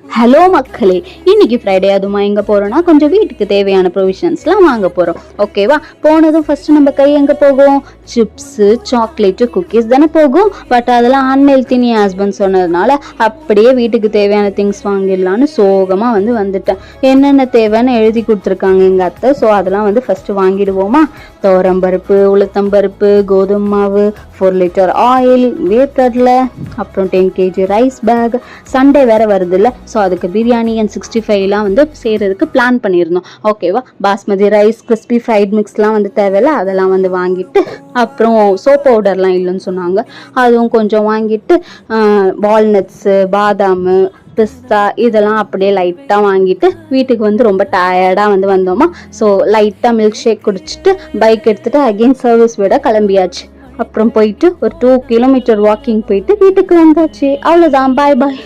Hello மக்களே, இன்னைக்கு Friday. அதுமா எங்கே போகிறோன்னா கொஞ்சம் வீட்டுக்கு தேவையான ப்ரொவிஷன்ஸ்லாம் வாங்க போகிறோம். ஓகேவா? போனதும் ஃபஸ்ட்டு நம்ம கை எங்கே போகும்? சிப்ஸு, சாக்லேட்டு, குக்கீஸ் தானே போகும். பட் அதெல்லாம் அன்ஹெல்த்தின்னு என் ஹஸ்பண்ட் சொன்னதுனால அப்படியே வீட்டுக்கு தேவையான திங்ஸ் வாங்கிடலான்னு சோகமாக வந்துட்டேன். என்னென்ன தேவைன்னு எழுதி கொடுத்துருக்காங்க எங்கள் அத்தை. ஸோ அதெல்லாம் ஃபஸ்ட்டு வாங்கிடுவோமா? துவரம்பருப்பு, உளுத்தம்பருப்பு, கோதுமை மாவு, 4 லிட்டர் ஆயில், வேர்க்கடலை, அப்புறம் 10 kg ரைஸ் பேக். சண்டே வேறு வருது இல்லை, ஸோ அதுக்கு பிரியாணி அண்ட் 65லாம் செய்கிறதுக்கு பிளான் பண்ணியிருந்தோம். ஓகேவா? பாஸ்மதி ரைஸ், கிறிஸ்பி ஃப்ரைட் மிக்ஸ்லாம் தேவையில்ல, அதெல்லாம் வாங்கிட்டு, அப்புறம் சோப் பவுடர்லாம் இல்லைன்னு சொன்னாங்க, அதுவும் கொஞ்சம் வாங்கிட்டு, வால்நட்ஸு, பாதாமு, பிஸ்தா இதெல்லாம் அப்படியே லைட்டாக வாங்கிட்டு வீட்டுக்கு ரொம்ப டயர்டாக வந்தோமா. ஸோ லைட்டாக மில்க் ஷேக் குடிச்சிட்டு பைக் எடுத்துகிட்டு அகெயின் சர்வீஸ் விட கிளம்பியாச்சு. அப்புறம் போயிட்டு ஒரு 2 கிலோமீட்டர் வாக்கிங் போயிட்டு வீட்டுக்கு வந்தாச்சு. அவ்வளோதான். பாய் பாய்.